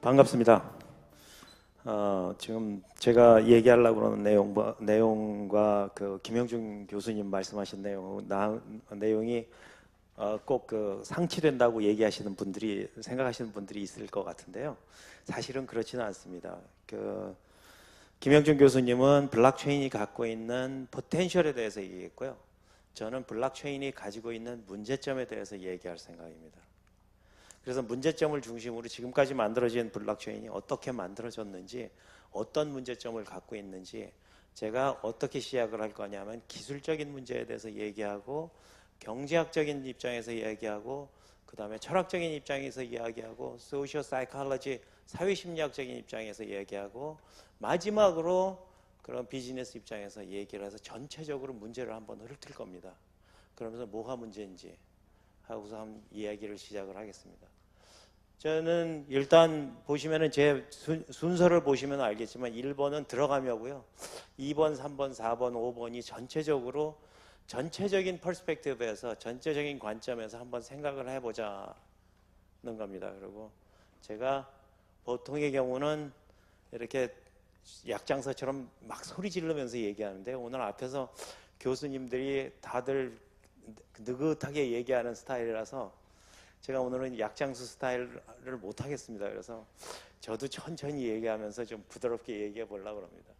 반갑습니다. 지금 제가 얘기하려고 하는 내용과 그 김영준 교수님 말씀하신 내용이 꼭 그 상치된다고 얘기하시는 분들이 생각하시는 분들이 있을 것 같은데요. 사실은 그렇지는 않습니다. 김영준 교수님은 블록체인이 갖고 있는 포텐셜에 대해서 얘기했고요. 저는 블록체인이 가지고 있는 문제점에 대해서 얘기할 생각입니다. 그래서 문제점을 중심으로 지금까지 만들어진 블록체인이 어떻게 만들어졌는지, 어떤 문제점을 갖고 있는지, 제가 어떻게 시작을 할 거냐면 기술적인 문제에 대해서 얘기하고, 경제학적인 입장에서 이야기하고, 그 다음에 철학적인 입장에서 이야기하고, 소시오 사이콜로지, 사회심리학적인 입장에서 이야기하고, 마지막으로 그런 비즈니스 입장에서 얘기를 해서 전체적으로 문제를 한번 훑을 겁니다. 그러면서 뭐가 문제인지 하고서 한번 이야기를 시작을 하겠습니다. 저는 일단 보시면은 제 순서를 보시면 알겠지만 1번은 들어가며고요. 2번, 3번, 4번, 5번이 전체적인 퍼스펙티브에서 전체적인 관점에서 한번 생각을 해보자는 겁니다. 그리고 제가 보통의 경우는 이렇게 약장서처럼 막 소리 지르면서 얘기하는데 오늘 앞에서 교수님들이 다들 느긋하게 얘기하는 스타일이라서 제가 오늘은 약장수 스타일을 못 하겠습니다. 그래서 저도 천천히 얘기하면서 좀 부드럽게 얘기해 보려고 합니다.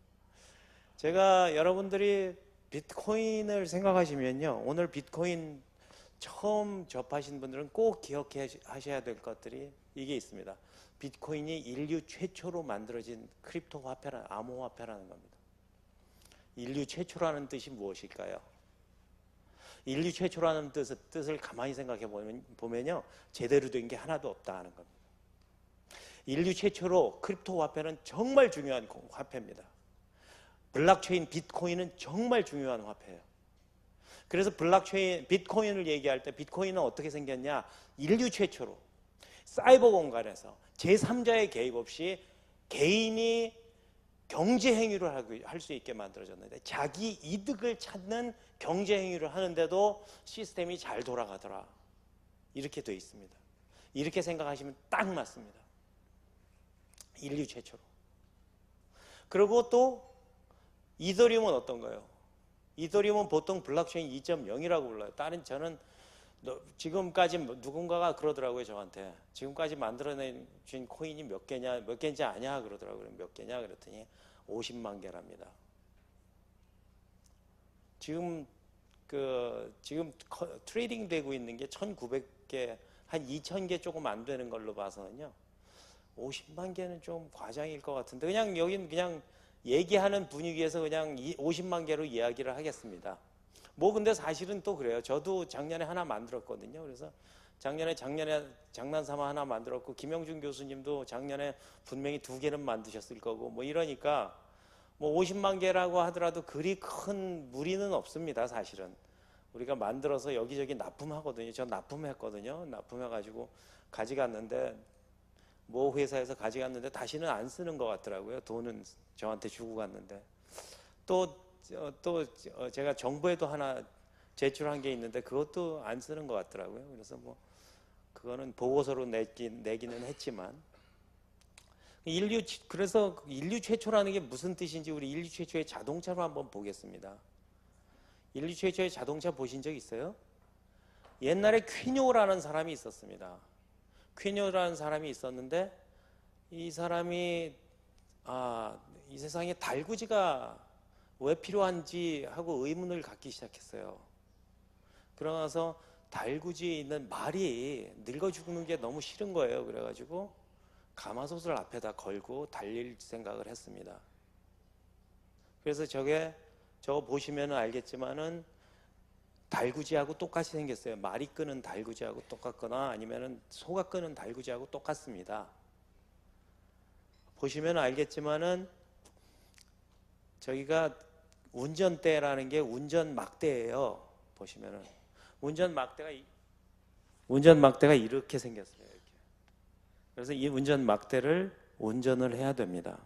제가 여러분들이 비트코인을 생각하시면요, 오늘 비트코인 처음 접하신 분들은 꼭 기억하셔야 될 것들이 이게 있습니다. 비트코인이 인류 최초로 만들어진 크립토 화폐라는 암호화폐라는 겁니다. 인류 최초라는 뜻이 무엇일까요? 인류 최초라는 뜻을 가만히 생각해 보면요, 제대로 된 게 하나도 없다 하는 겁니다. 인류 최초로 크립토 화폐는 정말 중요한 화폐입니다. 블록체인 비트코인은 정말 중요한 화폐예요. 그래서 비트코인을 얘기할 때 비트코인은 어떻게 생겼냐? 인류 최초로 사이버 공간에서 제3자의 개입 없이 개인이 경제 행위를 할 수 있게 만들어졌는데, 자기 이득을 찾는 경제 행위를 하는데도 시스템이 잘 돌아가더라, 이렇게 돼 있습니다. 이렇게 생각하시면 딱 맞습니다. 인류 최초로. 그리고 또 이더리움은 어떤가요? 이더리움은 보통 블록체인 2.0이라고 불러요. 저는 지금까지 누군가가 그러더라고요, 저한테. 지금까지 만들어낸 코인이 몇 개인지 아냐 그러더라고요. 몇 개냐 그랬더니 50만 개랍니다. 지금 트레이딩 되고 있는 게 1,900개, 한 2,000개 조금 안 되는 걸로 봐서는요, 50만 개는 좀 과장일 것 같은데, 여긴 그냥 얘기하는 분위기에서 그냥 50만 개로 이야기를 하겠습니다. 근데 사실은 또 그래요. 저도 작년에 하나 만들었거든요. 그래서 작년에 장난삼아 하나 만들었고, 김영준 교수님도 작년에 분명히 2개는 만드셨을 거고, 이러니까 50만 개라고 하더라도 그리 큰 무리는 없습니다. 사실은 우리가 만들어서 여기저기 납품하거든요. 저 납품했거든요. 납품해가지고 가져갔는데, 회사에서 가져갔는데 다시는 안 쓰는 것 같더라고요. 돈은 저한테 주고 갔는데, 또 제가 정부에도 하나 제출한 게 있는데 그것도 안 쓰는 것 같더라고요. 그래서 그거는 보고서로 내기는 했지만, 그래서 인류 최초라는 게 무슨 뜻인지 우리 인류 최초의 자동차로 한번 보겠습니다. 인류 최초의 자동차 보신 적 있어요? 옛날에 퀴뇨라는 사람이 있었습니다. 퀴뇨라는 사람이 있었는데, 이 사람이 이 세상에 달구지가 왜 필요한지 하고 의문을 갖기 시작했어요. 그러면서 달구지에 있는 말이 늙어 죽는 게 너무 싫은 거예요. 그래가지고 가마솥을 앞에다 걸고 달릴 생각을 했습니다. 그래서 저거 보시면 알겠지만은 달구지하고 똑같이 생겼어요. 말이 끄는 달구지하고 똑같거나 아니면은 소가 끄는 달구지하고 똑같습니다. 보시면 알겠지만은 저기가 운전대라는 게 운전 막대예요. 보시면은 운전 막대가 이렇게 생겼어요. 이렇게. 그래서 이 운전 막대를 운전을 해야 됩니다.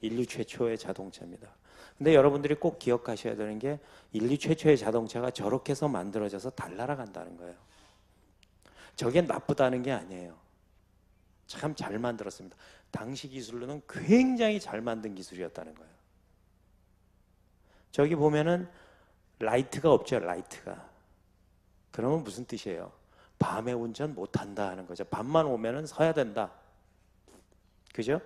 인류 최초의 자동차입니다. 근데 여러분들이 꼭 기억하셔야 되는 게, 인류 최초의 자동차가 저렇게 해서 만들어져서 달 날아간다는 거예요. 저게 나쁘다는 게 아니에요. 참 잘 만들었습니다. 당시 기술로는 굉장히 잘 만든 기술이었다는 거예요. 저기 보면은 라이트가 없죠, 라이트가. 그러면 무슨 뜻이에요? 밤에 운전 못한다 하는 거죠. 밤만 오면은 서야 된다. 그죠?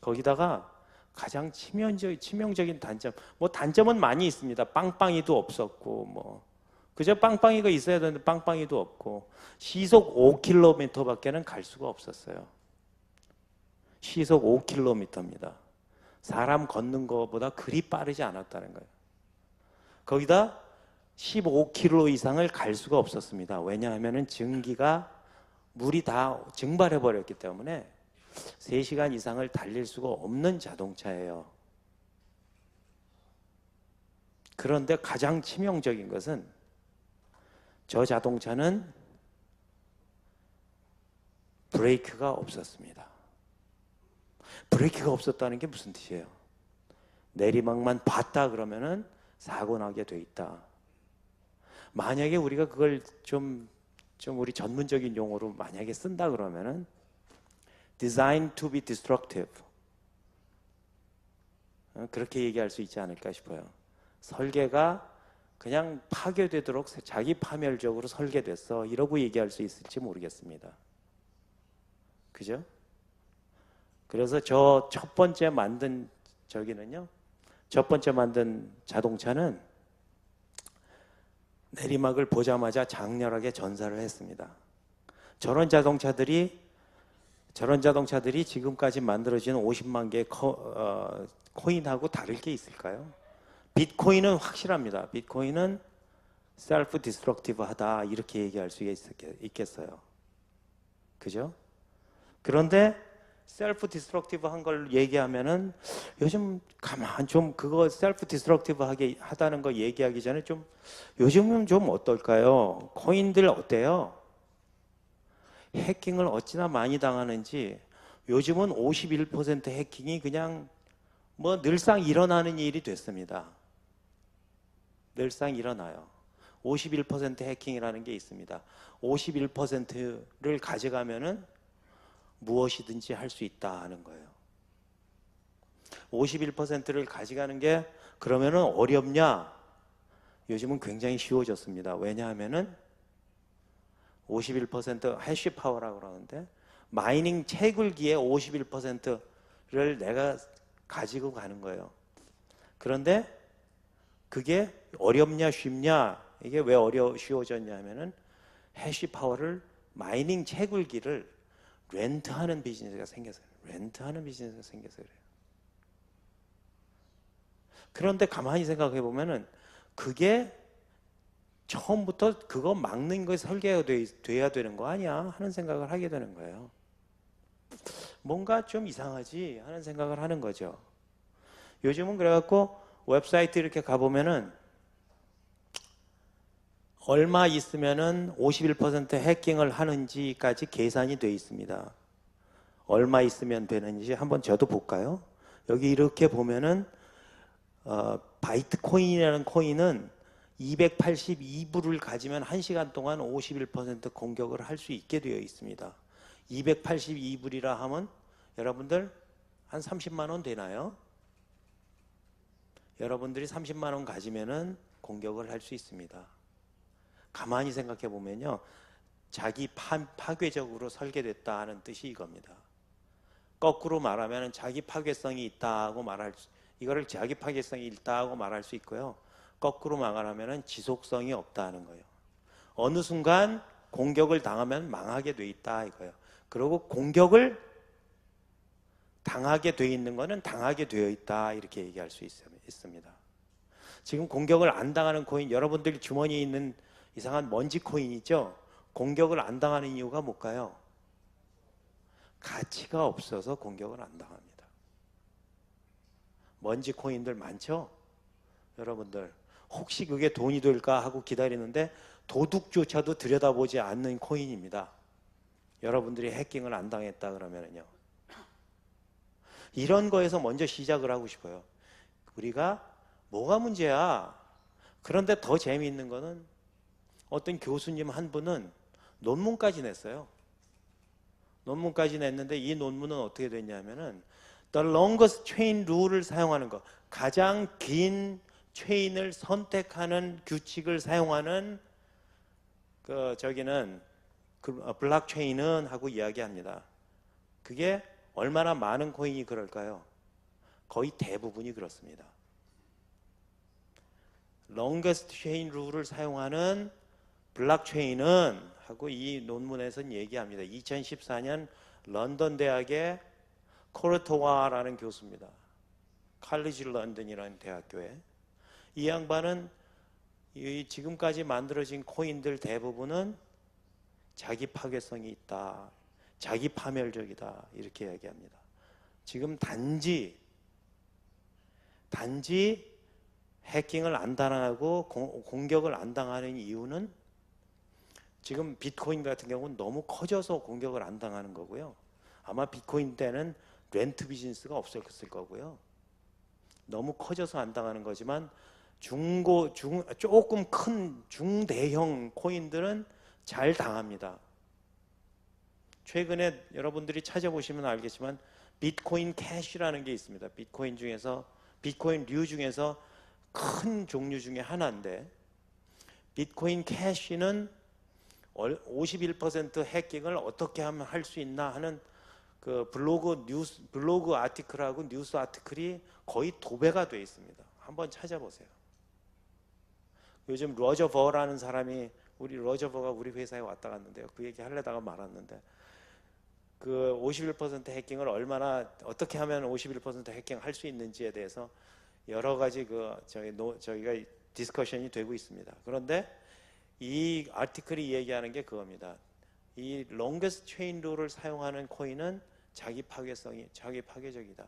거기다가 가장 치명적인 단점, 뭐 단점은 많이 있습니다. 빵빵이도 없었고, 뭐 그저 빵빵이가 있어야 되는데 빵빵이도 없고, 시속 5km밖에는 갈 수가 없었어요. 시속 5km입니다. 사람 걷는 것보다 그리 빠르지 않았다는 거예요. 거기다 15km 이상을 갈 수가 없었습니다. 왜냐하면 증기가 물이 다 증발해 버렸기 때문에 3시간 이상을 달릴 수가 없는 자동차예요. 그런데 가장 치명적인 것은 저 자동차는 브레이크가 없었습니다. 브레이크가 없었다는 게 무슨 뜻이에요? 내리막만 봤다 그러면은 사고 나게 돼 있다. 만약에 우리가 그걸 좀 우리 전문적인 용어로 만약에 쓴다 그러면은 designed to be destructive, 그렇게 얘기할 수 있지 않을까 싶어요. 설계가 그냥 파괴되도록 자기 파멸적으로 설계됐어, 이러고 얘기할 수 있을지 모르겠습니다. 그죠? 그래서 저 첫 번째 만든 자동차는 내리막을 보자마자 장렬하게 전사를 했습니다. 저런 자동차들이 지금까지 만들어진 50만 개의 코인하고 다를 게 있을까요? 비트코인은 확실합니다. 비트코인은 셀프 디스트럭티브 하다, 이렇게 얘기할 수 있겠어요. 그죠? 그런데 셀프 디스트럭티브 한 걸 얘기하면은 요즘 가만 좀 그거 셀프 디스트럭티브 하다는 거 얘기하기 전에 좀 요즘은 좀 어떨까요? 코인들 어때요? 해킹을 어찌나 많이 당하는지. 요즘은 51% 해킹이 그냥 뭐 늘상 일어나는 일이 됐습니다. 늘상 일어나요. 51% 해킹이라는 게 있습니다. 51%를 가져가면은 무엇이든지 할 수 있다 하는 거예요. 51%를 가져가는 게 그러면은 어렵냐? 요즘은 굉장히 쉬워졌습니다. 왜냐하면은 51% 해시 파워라고 그러는데, 마이닝 채굴기의 51%를 내가 가지고 가는 거예요. 그런데 그게 어렵냐 쉽냐? 이게 왜 쉬워졌냐 하면은 해시 파워를, 마이닝 채굴기를 렌트하는 비즈니스가 생겨서요. 렌트하는 비즈니스가 생겨서 그래요. 그런데 가만히 생각해 보면은 그게 처음부터 그거 막는 거에 설계가 돼야 되는 거 아니야 하는 생각을 하게 되는 거예요. 뭔가 좀 이상하지 하는 생각을 하는 거죠. 요즘은 그래갖고 웹사이트 이렇게 가보면은 얼마 있으면은 51% 해킹을 하는지까지 계산이 되어 있습니다. 얼마 있으면 되는지 한번 저도 볼까요? 여기 이렇게 보면은 바이트코인이라는 코인은 282불을 가지면 1시간 동안 51% 공격을 할 수 있게 되어 있습니다. 282불이라 하면 여러분들 한 30만 원 되나요? 여러분들이 30만 원 가지면은 공격을 할 수 있습니다. 가만히 생각해 보면요, 자기 파괴적으로 설계됐다 하는 뜻이 이겁니다. 거꾸로 말하면 자기 파괴성이 있다고 이거를 자기 파괴성이 있다고 말할 수 있고요. 거꾸로 말하면 지속성이 없다는 거예요. 어느 순간 공격을 당하면 망하게 돼 있다 이거예요. 그리고 공격을 당하게 돼 있는 거는 당하게 되어 있다, 이렇게 얘기할 수 있습니다. 지금 공격을 안 당하는 코인, 여러분들 주머니에 있는 이상한 먼지 코인 있죠? 공격을 안 당하는 이유가 뭘까요? 가치가 없어서 공격을 안 당합니다. 먼지 코인들 많죠? 여러분들 혹시 그게 돈이 될까 하고 기다리는데 도둑조차도 들여다보지 않는 코인입니다. 여러분들이 해킹을 안 당했다 그러면요, 이런 거에서 먼저 시작을 하고 싶어요. 우리가 뭐가 문제야? 그런데 더 재미있는 거는 어떤 교수님 한 분은 논문까지 냈어요. 논문까지 냈는데 이 논문은 어떻게 됐냐면은 The longest chain rule을 사용하는 거, 가장 긴 체인을 선택하는 규칙을 사용하는 저기는 블록체인은 하고 이야기합니다. 그게 얼마나 많은 코인이 그럴까요? 거의 대부분이 그렇습니다. longest chain rule을 사용하는 블록체인은 하고 이 논문에서는 얘기합니다. 2014년 런던 대학의 코르토와라는 교수입니다. 칼리지 런던이라는 대학교에. 이 양반은 지금까지 만들어진 코인들 대부분은 자기 파괴성이 있다, 자기 파멸적이다, 이렇게 얘기합니다. 지금 단지 해킹을 안 당하고 공격을 안 당하는 이유는 지금 비트코인 같은 경우는 너무 커져서 공격을 안 당하는 거고요. 아마 비트코인 때는 렌트 비즈니스가 없었을 거고요. 너무 커져서 안 당하는 거지만 조금 큰 중대형 코인들은 잘 당합니다. 최근에 여러분들이 찾아보시면 알겠지만 비트코인 캐시라는 게 있습니다. 비트코인류 중에서 큰 종류 중에 하나인데, 비트코인 캐시는 51% 해킹을 어떻게 하면 할 수 있나 하는 그 블로그 아티클하고 뉴스 아티클이 거의 도배가 되어 있습니다. 한번 찾아보세요. 요즘 로저 버라는 사람이, 로저 버가 우리 회사에 왔다 갔는데요. 그 얘기 하려다가 말았는데, 그 51% 해킹을 어떻게 하면 51% 해킹 할 수 있는지에 대해서 여러 가지 저희가 디스커션이 되고 있습니다. 그런데 이 아티클이 얘기하는 게 그겁니다. 이 longest chain rule을 사용하는 코인은 자기 파괴적이다.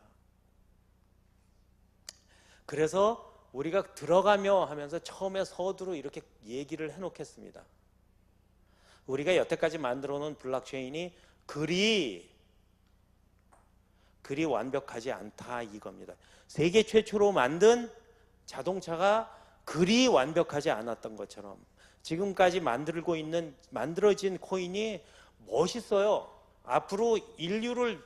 그래서 우리가 들어가며 하면서 처음에 서두로 이렇게 얘기를 해놓겠습니다. 우리가 여태까지 만들어 놓은 블록체인이 그리 완벽하지 않다, 이겁니다. 세계 최초로 만든 자동차가 그리 완벽하지 않았던 것처럼 지금까지 만들어진 코인이 멋있어요. 앞으로 인류를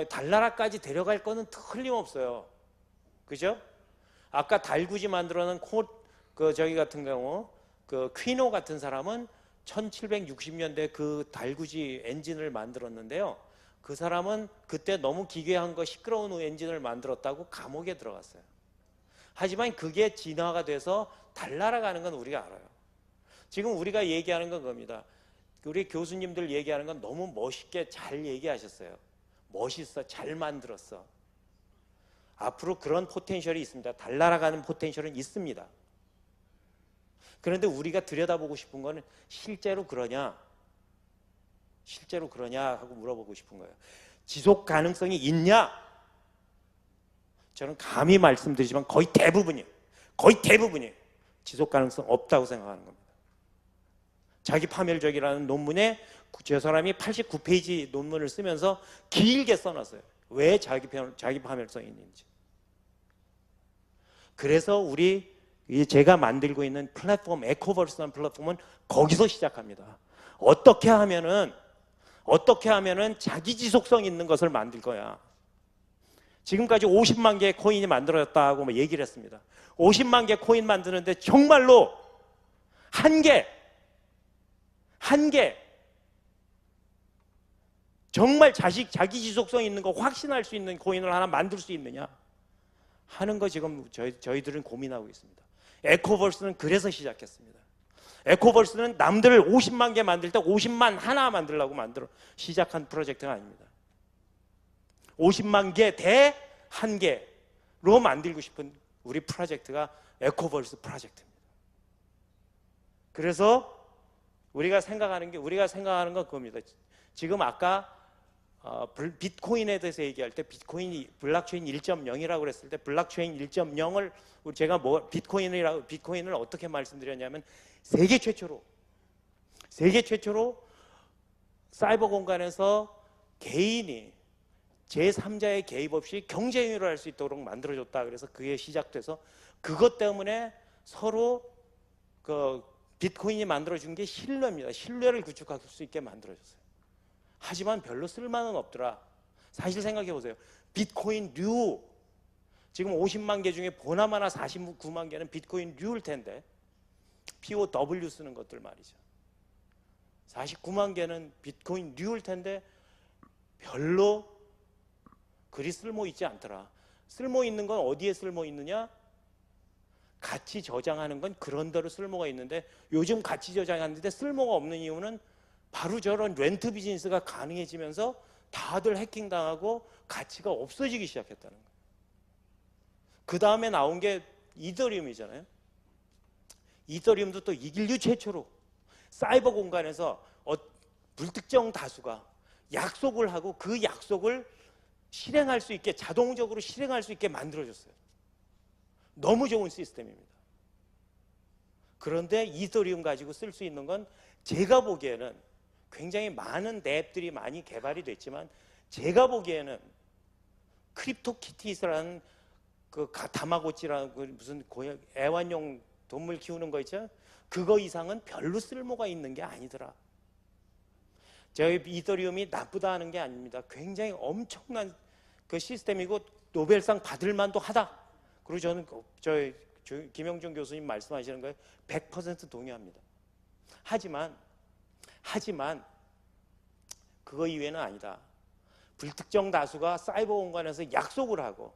달나라까지 데려갈 거는 틀림없어요. 그죠? 아까 달구지 만들어낸 저기 같은 경우 퀴노 같은 사람은 1760년대 그 달구지 엔진을 만들었는데요. 그 사람은 그때 너무 기괴한 거 시끄러운 엔진을 만들었다고 감옥에 들어갔어요. 하지만 그게 진화가 돼서 달나라 가는 건 우리가 알아요. 지금 우리가 얘기하는 건 겁니다. 우리 교수님들 얘기하는 건 너무 멋있게 잘 얘기하셨어요. 멋있어, 잘 만들었어. 앞으로 그런 포텐셜이 있습니다. 달나라 가는 포텐셜은 있습니다. 그런데 우리가 들여다보고 싶은 거는 실제로 그러냐 하고 물어보고 싶은 거예요. 지속 가능성이 있냐? 저는 감히 말씀드리지만 거의 대부분이 지속 가능성 없다고 생각하는 겁니다. 자기 파멸적이라는 논문에 저 사람이 89페이지 논문을 쓰면서 길게 써놨어요. 왜 자기 파멸성이 있는지. 그래서 제가 만들고 있는 플랫폼, 에코버스라는 플랫폼은 거기서 시작합니다. 어떻게 하면은 자기 지속성 있는 것을 만들 거야. 지금까지 50만 개의 코인이 만들어졌다고 얘기를 했습니다. 50만 개 코인 만드는데 정말로 한 개 정말 자기 지속성 있는 거 확신할 수 있는 코인을 하나 만들 수 있느냐 하는 거 지금 저희들은 고민하고 있습니다. 에코버스는 그래서 시작했습니다. 에코버스는 남들 50만 개 만들 때 50만 하나 만들려고 시작한 프로젝트가 아닙니다. 50만 개 대 한 개로 만들고 싶은 우리 프로젝트가 에코버스 프로젝트입니다. 그래서 우리가 생각하는 건 그겁니다. 지금 아까 비트코인에 대해서 얘기할 때 블록체인 1.0이라고 그랬을 때 블록체인 1.0을 제가 비트코인을 어떻게 말씀드렸냐면 세계 최초로 사이버 공간에서 개인이 제3자의 개입 없이 경제 행위를 할 수 있도록 만들어줬다. 그래서 그게 시작돼서 그것 때문에 서로 비트코인이 만들어준 게 신뢰입니다. 신뢰를 구축할 수 있게 만들어줬어요. 하지만 별로 쓸만은 없더라. 사실 생각해 보세요. 비트코인류 지금 50만 개 중에 보나마나 49만 개는 비트코인류일 텐데 POW 쓰는 것들 말이죠. 49만 개는 비트코인류일 텐데 별로 그리 쓸모 있지 않더라. 쓸모 있는 건 어디에 쓸모 있느냐? 가치 저장하는 건 그런 대로 쓸모가 있는데 요즘 가치 저장하는데 쓸모가 없는 이유는 바로 저런 렌트 비즈니스가 가능해지면서 다들 해킹당하고 가치가 없어지기 시작했다는 거예요. 그 다음에 나온 게 이더리움이잖아요. 이더리움도 또 인류 최초로 사이버 공간에서 불특정 다수가 약속을 하고 그 약속을 실행할 수 있게 자동적으로 실행할 수 있게 만들어줬어요. 너무 좋은 시스템입니다. 그런데 이더리움 가지고 쓸 수 있는 건 제가 보기에는 굉장히 많은 앱들이 많이 개발이 됐지만 제가 보기에는 크립토키티스라는 그 다마고치라는 그 무슨 애완용 동물 키우는 거 있죠? 그거 이상은 별로 쓸모가 있는 게 아니더라. 저희 이더리움이 나쁘다 하는 게 아닙니다. 굉장히 엄청난 그 시스템이고 노벨상 받을 만도 하다. 그리고 저는 저희 김영준 교수님 말씀하시는 거에 100% 동의합니다. 하지만 그거 이외에는 아니다. 불특정 다수가 사이버 공간에서 약속을 하고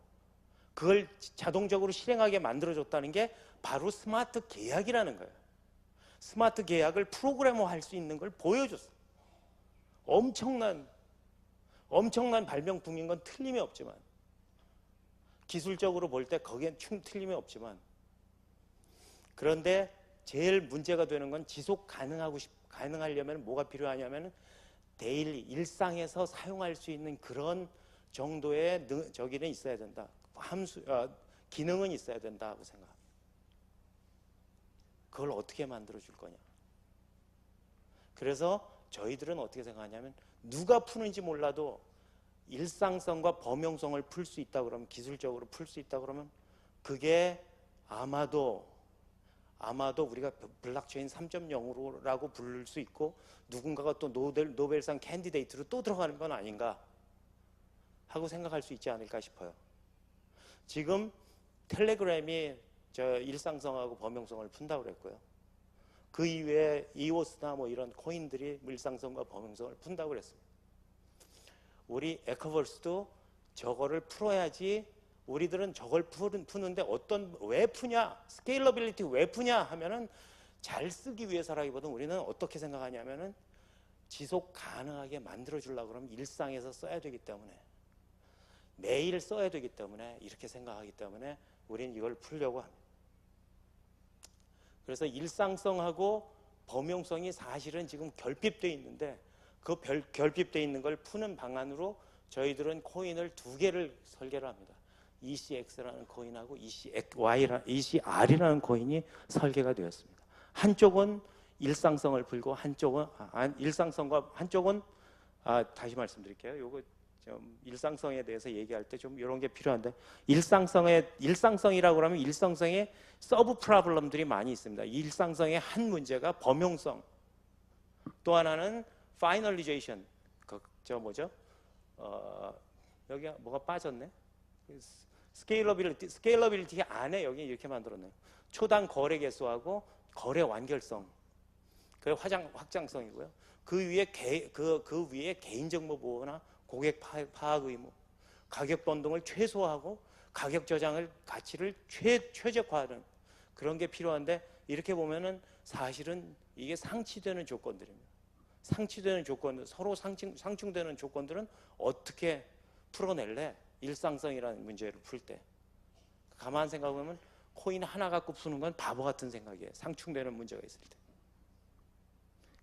그걸 자동적으로 실행하게 만들어줬다는 게 바로 스마트 계약이라는 거예요. 스마트 계약을 프로그래머할 수 있는 걸 보여줬어요. 엄청난 발명품인 건 틀림이 없지만 기술적으로 볼 때 거기엔 틀림이 없지만 그런데 제일 문제가 되는 건 지속 가능하려면 뭐가 필요하냐면 데일리 일상에서 사용할 수 있는 그런 정도의 저기는 있어야 된다. 기능은 있어야 된다고 생각합니다. 그걸 어떻게 만들어 줄 거냐. 그래서 저희들은 어떻게 생각하냐면 누가 푸는지 몰라도 일상성과 범용성을 풀 수 있다 그러면 기술적으로 풀 수 있다 그러면 그게 아마도 우리가 블록체인 3.0으로라고 부를 수 있고 누군가가 또 노벨상 캔디데이트로 또 들어가는 건 아닌가 하고 생각할 수 있지 않을까 싶어요. 지금 텔레그램이 저 일상성하고 범용성을 푼다고 그랬고요. 그 이외에 이오스나 뭐 이런 코인들이 일상성과 범용성을 푼다고 그랬습니다. 우리 에커버스도 저거를 풀어야지. 우리들은 저걸 푸는데 왜 푸냐? 스케일러빌리티 왜 푸냐? 하면은 잘 쓰기 위해서라기보다는 우리는 어떻게 생각하냐면은 지속 가능하게 만들어 주려고 그러면 일상에서 써야 되기 때문에 매일 써야 되기 때문에 이렇게 생각하기 때문에 우리는 이걸 풀려고 합니다. 그래서 일상성하고 범용성이 사실은 지금 결핍되어 있는데 그 결핍되어 있는 걸 푸는 방안으로 저희들은 코인을 2개를 설계를 합니다. ECX라는 코인하고 ECR이라는 코인이 설계가 되었습니다. 한쪽은 일상성을 풀고 한쪽은 다시 말씀드릴게요. 요거 좀 일상성에 대해서 얘기할 때 좀 이런 게 필요한데 일상성이라고 하면 일상성에 서브 프로블럼들이 많이 있습니다. 일상성의 한 문제가 범용성, 또 하나는 파이널리제이션. 여기 뭐가 빠졌네. 스케일러빌리티 안에 여기 이렇게 만들었네요. 초당 거래 개수하고 거래 완결성. 그 확장성이고요. 그 위에 개인정보 보호나 고객 파악 의무, 가격 변동을 최소화하고 가격 저장을 가치를 최적화하는 그런 게 필요한데 이렇게 보면은 사실은 이게 상치되는 조건들입니다. 상치되는 조건들, 서로 상충되는 조건들은 어떻게 풀어낼래? 일상성이라는 문제를 풀 때 가만 생각해보면 코인 하나 갖고 푸는 건 바보 같은 생각이에요. 상충되는 문제가 있을 때.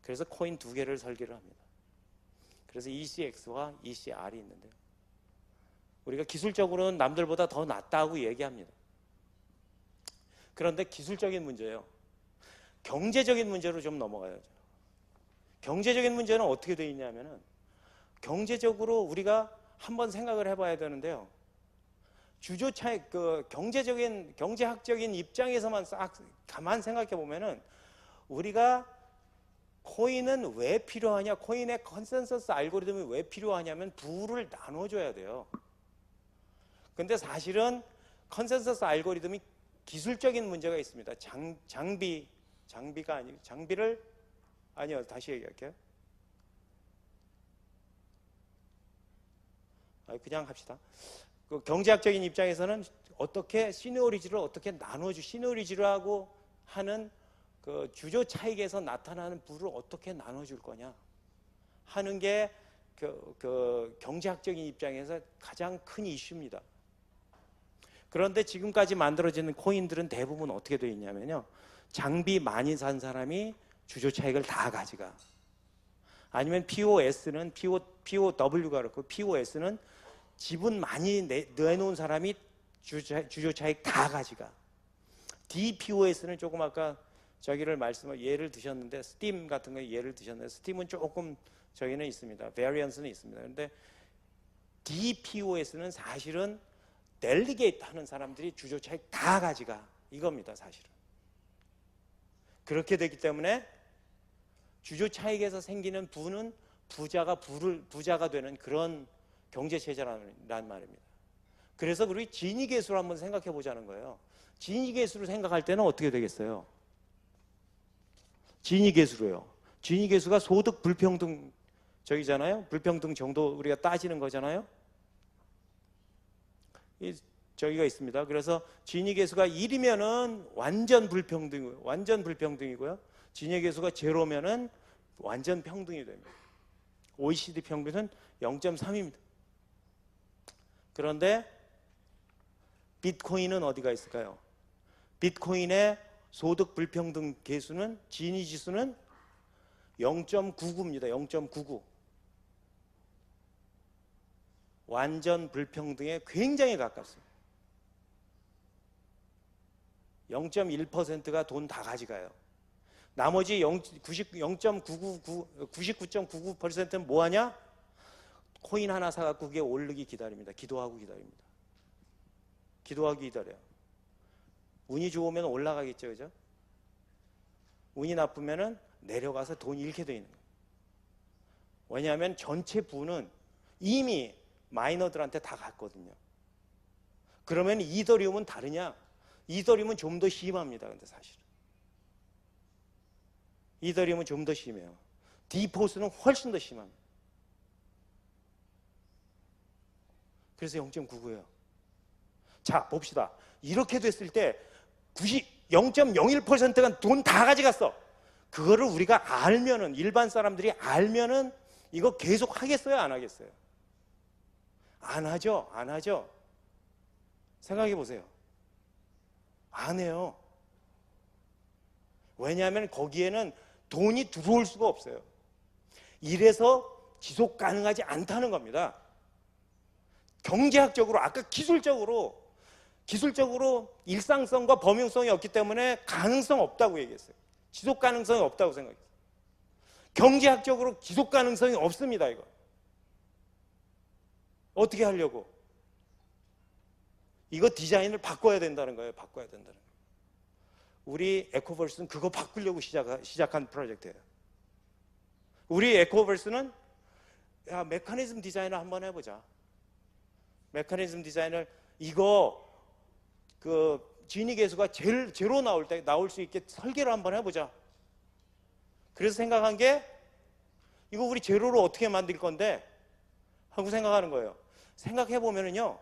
그래서 코인 2개를 설계를 합니다. 그래서 ECX와 ECR이 있는데요. 우리가 기술적으로는 남들보다 더 낫다고 얘기합니다. 그런데 기술적인 문제예요. 경제적인 문제로 좀 넘어가야죠. 경제적인 문제는 어떻게 되어 있냐면은 경제적으로 우리가 한번 생각을 해봐야 되는데요. 주조차익, 경제학적인 입장에서만 싹 가만 생각해 보면은 우리가 코인은 왜 필요하냐? 코인의 컨센서스 알고리즘이 왜 필요하냐면 부를 나눠줘야 돼요. 근데 사실은 컨센서스 알고리즘이 기술적인 문제가 있습니다. 장비가 아니고 아니요, 다시 얘기할게요. 그냥 합시다. 그 경제학적인 입장에서는 어떻게 시너리지를 어떻게 시너리지라고 하는 그 주조 차익에서 나타나는 부를 어떻게 나눠줄 거냐 하는 게 그 경제학적인 입장에서 가장 큰 이슈입니다. 그런데 지금까지 만들어지는 코인들은 대부분 어떻게 되어 있냐면요, 장비 많이 산 사람이 주조 차익을 다 가져가. 아니면 POW가 그렇고 POS는 지분 많이 내놓은 사람이 주조 차익 다 가져가. DPOS는 조금 아까 예를 드셨는데, 스팀 같은 거 예를 드셨는데, 스팀은 조금 저기는 있습니다. 베리언스는 있습니다. 그런데 DPOS는 사실은 델리게이트 하는 사람들이 주조 차익 다 가져가. 이겁니다, 사실은. 그렇게 되기 때문에 주조 차익에서 생기는 부는 부자가 되는 그런 경제 체제란 말입니다. 그래서 우리 진위 계수를 한번 생각해 보자는 거예요. 진위 계수를 생각할 때는 어떻게 되겠어요? 진위 계수로요. 진위 계수가 소득 불평등 불평등 정도 우리가 따지는 거잖아요. 저기가 있습니다. 그래서 진위 계수가 1이면은 완전 불평등이고요. 진위 계수가 0면은 완전 평등이 됩니다. OECD 평균은 0.3입니다. 그런데 비트코인은 어디가 있을까요? 비트코인의 소득 불평등 계수는, 진위 지수는 0.99입니다. 0.99. 완전 불평등에 굉장히 가깝습니다. 0.1%가 돈 다 가져가요. 나머지 99.99%는 뭐하냐? 코인 하나 사갖고 그게 오르기 기다립니다. 기도하고 기다립니다. 기다려요. 운이 좋으면 올라가겠죠, 그죠? 운이 나쁘면은 내려가서 돈이 잃게 되어 있는 거예요. 왜냐하면 전체 부는 이미 마이너들한테 다 갔거든요. 그러면 이더리움은 다르냐? 이더리움은 좀 더 심합니다. 근데 사실은 이더리움은 좀 더 심해요. 디포스는 훨씬 더 심합니다. 그래서 0.99예요. 자, 봅시다. 이렇게 됐을 때 0.01%가 돈 다 가져갔어. 그거를 우리가 알면은, 일반 사람들이 알면은 이거 계속 하겠어요, 안 하겠어요? 안 하죠. 안 하죠. 생각해 보세요. 안 해요. 왜냐하면 거기에는 돈이 들어올 수가 없어요. 이래서 지속 가능하지 않다는 겁니다. 경제학적으로, 아까 기술적으로 일상성과 범용성이 없기 때문에 가능성 없다고 얘기했어요. 지속 가능성이 없다고 생각했어요. 경제학적으로 지속 가능성이 없습니다. 이거 어떻게 하려고? 이거 디자인을 바꿔야 된다는 거예요. 바꿔야 된다는 거예요. 우리 에코버스는 그거 바꾸려고 시작한 프로젝트예요. 우리 에코버스는 메커니즘 디자인을 한번 해보자. 메커니즘 디자인을 진위 계수가 제로 나올 수 있게 설계를 한번 해보자. 그래서 생각한 게, 이거 우리 제로로 어떻게 만들 건데 하고 생각하는 거예요. 생각해 보면은요,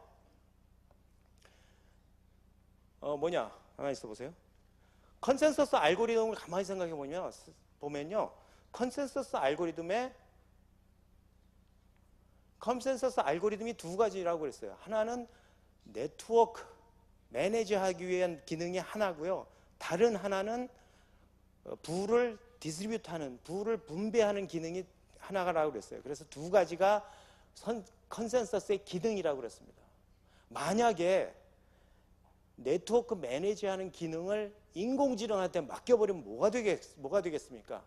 가만히 있어 보세요. 컨센서스 알고리즘을 가만히 생각해 보면요, 컨센서스 알고리즘이 두 가지라고 그랬어요. 하나는 네트워크 매니지하기 위한 기능이 하나고요. 다른 하나는 부를 디스트리뷰트하는, 부를 분배하는 기능이 하나라고 그랬어요. 그래서 두 가지가 컨센서스의 기능이라고 그랬습니다. 만약에 네트워크 매니지하는 기능을 인공지능한테 맡겨버리면 뭐가 되겠습니까?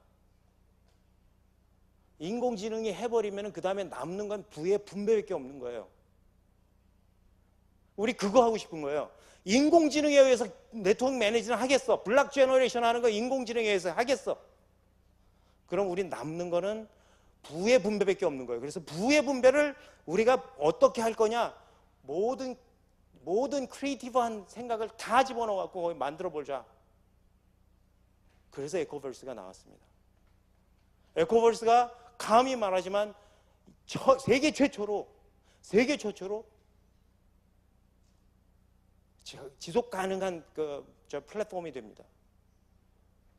인공지능이 해버리면 그 다음에 남는 건 부의 분배밖에 없는 거예요. 우리 그거 하고 싶은 거예요. 인공지능에 의해서 네트워크 매니지는 하겠어. 블록 제너레이션 하는 거 인공지능에 의해서 하겠어. 그럼 우리 남는 거는 부의 분배밖에 없는 거예요. 그래서 부의 분배를 우리가 어떻게 할 거냐? 모든 크리에이티브한 생각을 다 집어넣어 갖고 만들어 보자. 그래서 에코버스가 나왔습니다. 에코버스가 감히 말하지만 세계 최초로 지속 가능한 플랫폼이 됩니다.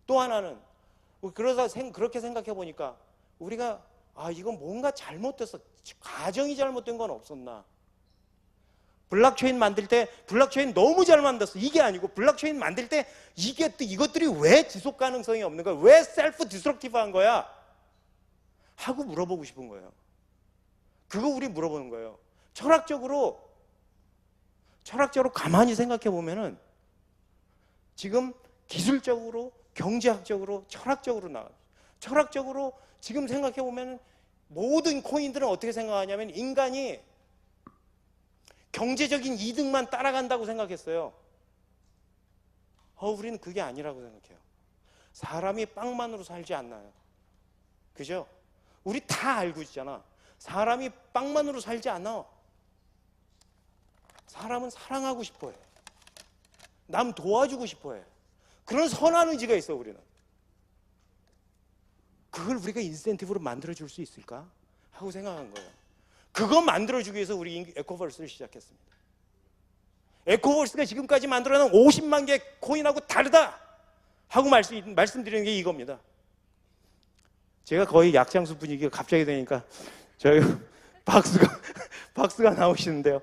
또 하나는 그렇게 생각해 보니까 우리가 이건 뭔가 잘못됐어. 과정이 잘못된 건 없었나? 블록체인 만들 때 블록체인 너무 잘 만들었어. 이게 아니고 블록체인 만들 때 이것들이 왜 지속 가능성이 없는 거야? 왜 셀프 디스트럭티브한 거야? 하고 물어보고 싶은 거예요. 그거 우리 물어보는 거예요. 철학적으로 가만히 생각해 보면은 지금 기술적으로, 경제학적으로, 철학적으로 지금 생각해 보면 모든 코인들은 어떻게 생각하냐면 인간이 경제적인 이득만 따라간다고 생각했어요. 우리는 그게 아니라고 생각해요. 사람이 빵만으로 살지 않나요? 그죠? 우리 다 알고 있잖아. 사람이 빵만으로 살지 않아. 사람은 사랑하고 싶어 해. 남 도와주고 싶어 해. 그런 선한 의지가 있어, 우리는. 그걸 우리가 인센티브로 만들어줄 수 있을까? 하고 생각한 거예요. 그거 만들어주기 위해서 우리 에코버스를 시작했습니다. 에코버스가 지금까지 만들어낸 50만 개 코인하고 다르다 하고 말씀드리는 게 이겁니다. 제가 거의 약장수 분위기가 갑자기 되니까 저희 박수가 나오시는데요.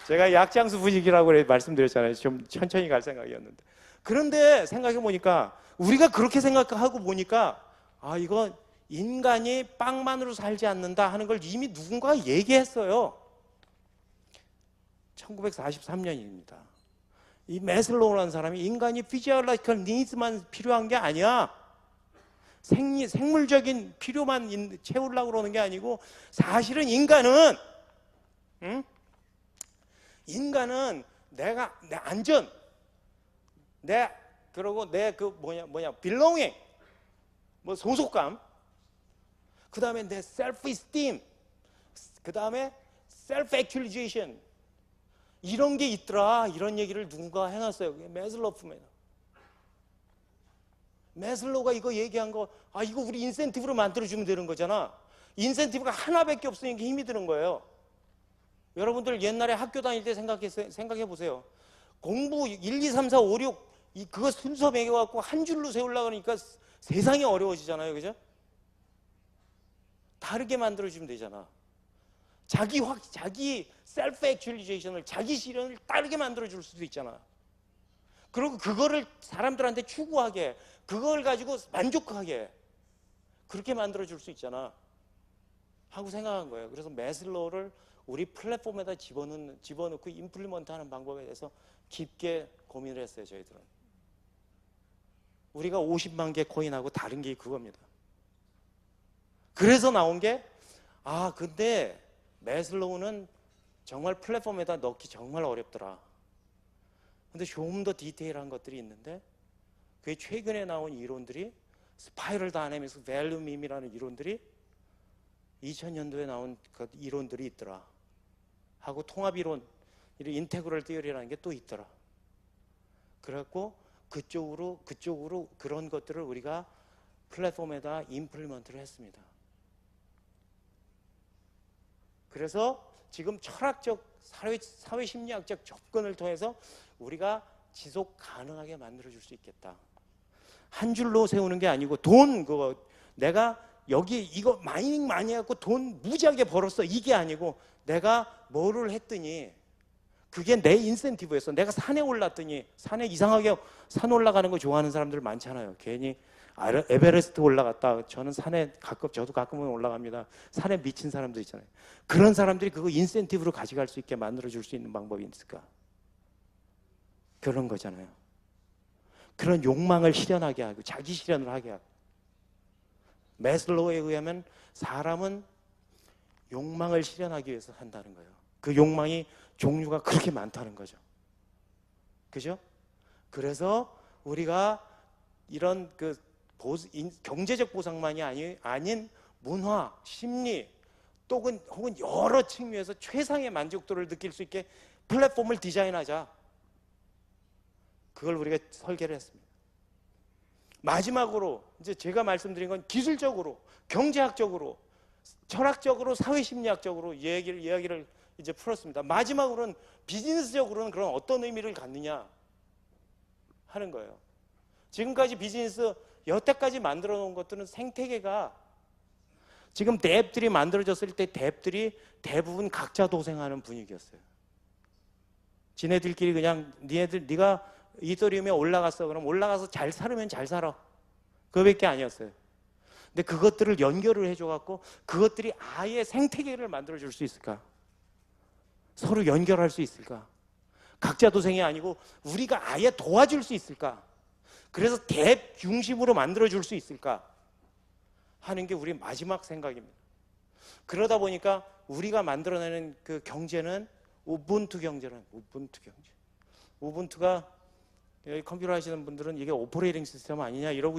제가 약장수 분위기라고 말씀드렸잖아요. 좀 천천히 갈 생각이었는데. 그런데 생각해 보니까 우리가 그렇게 생각하고 보니까 이건 인간이 빵만으로 살지 않는다 하는 걸 이미 누군가가 얘기했어요. 1943년입니다. 이 매슬로우라는 사람이 인간이 피지올로지컬 니즈만 필요한 게 아니야. 생물적인 필요만 채우려고 그러는 게 아니고 사실은 인간은 내가 내 안전, 그리고 내 belonging, 소속감, 그 다음에 내 self-esteem, 그 다음에 self-actualization, 이런 게 있더라. 이런 얘기를 누군가 해놨어요. 매슬로우가 이거 얘기한 거, 이거 우리 인센티브로 만들어주면 되는 거잖아. 인센티브가 하나밖에 없으니까 힘이 드는 거예요. 여러분들 옛날에 학교 다닐 때 생각해 보세요. 공부 1, 2, 3, 4, 5, 6 그거 순서 매겨갖고 한 줄로 세우려고 하니까 세상이 어려워지잖아요. 그죠? 다르게 만들어주면 되잖아. 자기 셀프 액츄얼리제이션을, 자기 실현을 다르게 만들어줄 수도 있잖아. 그리고 그거를 사람들한테 추구하게, 그걸 가지고 만족하게, 그렇게 만들어줄 수 있잖아 하고 생각한 거예요. 그래서 매슬로우를 우리 플랫폼에다 집어넣고 임플리먼트하는 방법에 대해서 깊게 고민을 했어요. 저희들은 우리가 50만 개 코인하고 다른 게 그겁니다. 그래서 나온 게 근데 매슬로우는 정말 플랫폼에다 넣기 정말 어렵더라. 근데 좀 더 디테일한 것들이 있는데 그게 최근에 나온 이론들이 스파이럴 다이내믹스 밸류 밈이라는 이론들이 2000년도에 나온 그 이론들이 있더라 하고 통합이론, 인테그럴 티어리라는 게 또 있더라. 그래갖고 그쪽으로 그런 것들을 우리가 플랫폼에다 임플리먼트를 했습니다. 그래서 지금 철학적, 사회심리학적 접근을 통해서 우리가 지속 가능하게 만들어줄 수 있겠다. 한 줄로 세우는 게 아니고 내가 여기 이거 마이닝 많이 해갖고 돈 무지하게 벌었어, 이게 아니고 내가 뭐를 했더니 그게 내 인센티브였어. 내가 산에 올랐더니, 산에 이상하게 산 올라가는 거 좋아하는 사람들 많잖아요. 괜히 에베레스트 올라갔다. 저도 가끔은 올라갑니다. 산에 미친 사람들 있잖아요. 그런 사람들이 그거 인센티브로 가져갈 수 있게 만들어줄 수 있는 방법이 있을까? 그런 거잖아요. 그런 욕망을 실현하게 하고 자기 실현을 하게 하고. 매슬로우에 의하면 사람은 욕망을 실현하기 위해서 산다는 거예요. 그 욕망이 종류가 그렇게 많다는 거죠. 그죠? 그래서 우리가 이런 경제적 보상만이 아닌 문화, 심리, 혹은 여러 측면에서 최상의 만족도를 느낄 수 있게 플랫폼을 디자인하자. 그걸 우리가 설계를 했습니다. 마지막으로 이제 제가 말씀드린 건 기술적으로, 경제학적으로, 철학적으로, 사회심리학적으로 이야기를 이제 풀었습니다. 마지막으로는 비즈니스적으로는 그런 어떤 의미를 갖느냐 하는 거예요. 지금까지 비즈니스 여태까지 만들어 놓은 것들은 생태계가 지금 앱들이 만들어졌을 때 앱들이 대부분 각자 도생하는 분위기였어요. 지네들끼리 그냥 네가 이더리움에 올라갔어. 그럼 올라가서 잘 살으면 잘 살아. 그거밖에 아니었어요. 근데 그것들을 연결을 해줘갖고 그것들이 아예 생태계를 만들어줄 수 있을까? 서로 연결할 수 있을까? 각자 도생이 아니고 우리가 아예 도와줄 수 있을까? 그래서 대 중심으로 만들어줄 수 있을까? 하는 게 우리 마지막 생각입니다. 그러다 보니까 우리가 만들어내는 그 경제는 우분투 경제는 우분투 경제. 우분투가 여기 컴퓨터 하시는 분들은 이게 오퍼레이팅 시스템 아니냐 이러고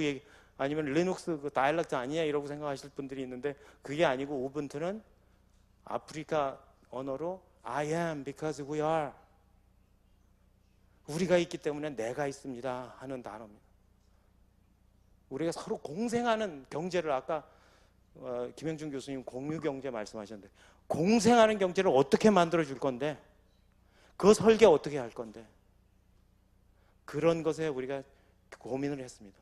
아니면 리눅스 그 다이렉트 아니냐 이러고 생각하실 분들이 있는데 그게 아니고 우분투는 아프리카 언어로 I am because we are. 우리가 있기 때문에 내가 있습니다 하는 단어입니다. 우리가 서로 공생하는 경제를 아까 김영준 교수님 공유경제 말씀하셨는데 공생하는 경제를 어떻게 만들어 줄 건데 그 설계 어떻게 할 건데 그런 것에 우리가 고민을 했습니다.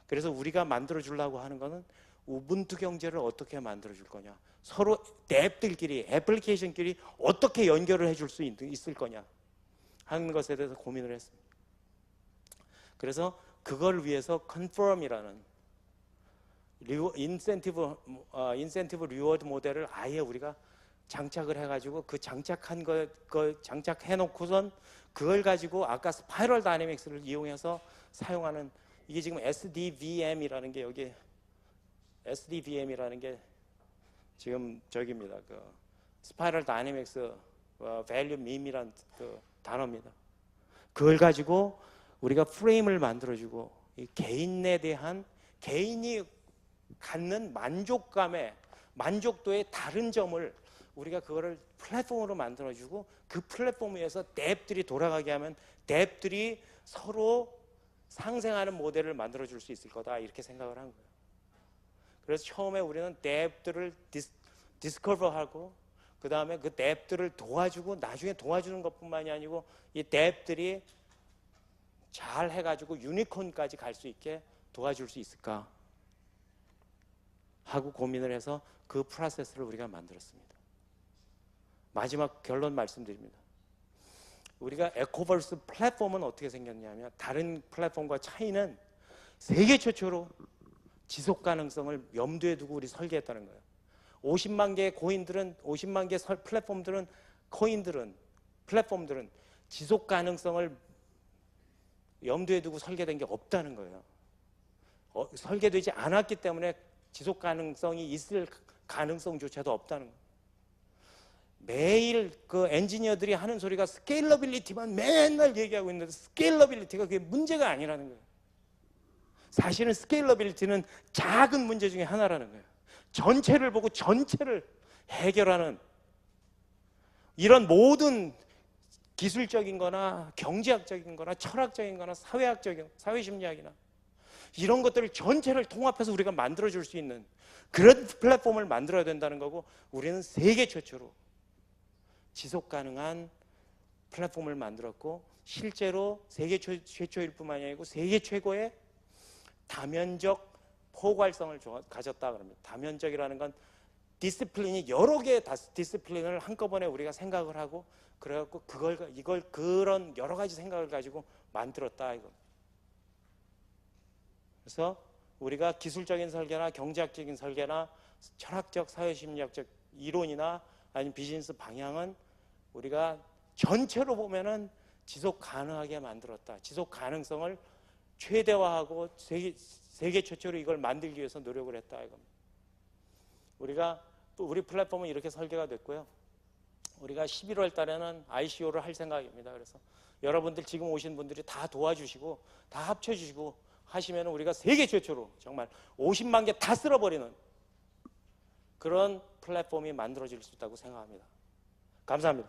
그래서 우리가 만들어 주려고 하는 것은 우분투 경제를 어떻게 만들어 줄 거냐, 서로 앱들끼리 애플리케이션끼리 어떻게 연결을 해줄 수 있을 거냐 하는 것에 대해서 고민을 했습니다. 그래서 그걸 위해서 컨펌이라는 인센티브 리워드 모델을 아예 우리가 장착을 해가지고 그 장착한 거 장착해놓고선 그걸 가지고 아까 스파이럴 다이내믹스를 이용해서 사용하는 이게 지금 SDVM이라는 게 여기 SDVM이라는 게 지금 저기입니다. 그 스파이럴 다이내믹스 밸류 밈이라는 그 단어입니다. 그걸 가지고 우리가 프레임을 만들어주고 이 개인에 대한 개인이 갖는 만족도의 다른 점을 우리가 그거를 플랫폼으로 만들어주고 그 플랫폼 위에서 앱들이 돌아가게 하면 앱들이 서로 상생하는 모델을 만들어줄 수 있을 거다 이렇게 생각을 한 거예요. 그래서 처음에 우리는 앱들을 디스커버하고 그 다음에 그 앱들을 도와주고 나중에 도와주는 것뿐만이 아니고 이 앱들이 잘 해가지고 유니콘까지 갈 수 있게 도와줄 수 있을까 하고 고민을 해서 그 프로세스를 우리가 만들었습니다. 마지막 결론 말씀드립니다. 우리가 에코버스 플랫폼은 어떻게 생겼냐면 다른 플랫폼과 차이는 세계 최초로 지속 가능성을 염두에 두고 우리 설계했다는 거예요. 50만 개의 플랫폼들은 지속 가능성을 염두에 두고 설계된 게 없다는 거예요. 설계되지 않았기 때문에 지속 가능성이 있을 가능성조차도 없다는 거예요. 매일 그 엔지니어들이 하는 소리가 스케일러빌리티만 맨날 얘기하고 있는데 스케일러빌리티가 그게 문제가 아니라는 거예요. 사실은 스케일러빌리티는 작은 문제 중에 하나라는 거예요. 전체를 보고 전체를 해결하는 이런 모든 기술적인 거나 경제학적인 거나 철학적인 거나 사회심리학이나 이런 것들을 전체를 통합해서 우리가 만들어줄 수 있는 그런 플랫폼을 만들어야 된다는 거고 우리는 세계 최초로 지속 가능한 플랫폼을 만들었고 실제로 세계 최초일 뿐만이 아니고 세계 최고의 다면적 포괄성을 가졌다 그럽니다. 다면적이라는 건 디스플린이 여러 개의 디스플린을 한꺼번에 우리가 생각을 하고 그래갖고 그런 여러 가지 생각을 가지고 만들었다 이거. 그래서 우리가 기술적인 설계나 경제학적인 설계나 철학적, 사회심리학적 이론이나 아니면 비즈니스 방향은 우리가 전체로 보면은 지속 가능하게 만들었다. 지속 가능성을 최대화하고 세계 최초로 이걸 만들기 위해서 노력을 했다 이겁니다. 우리 플랫폼은 이렇게 설계가 됐고요. 우리가 11월 달에는 ICO를 할 생각입니다. 그래서 여러분들 지금 오신 분들이 다 도와주시고 다 합쳐주시고 하시면 우리가 세계 최초로 정말 50만 개 다 쓸어버리는 그런 플랫폼이 만들어질 수 있다고 생각합니다. 감사합니다.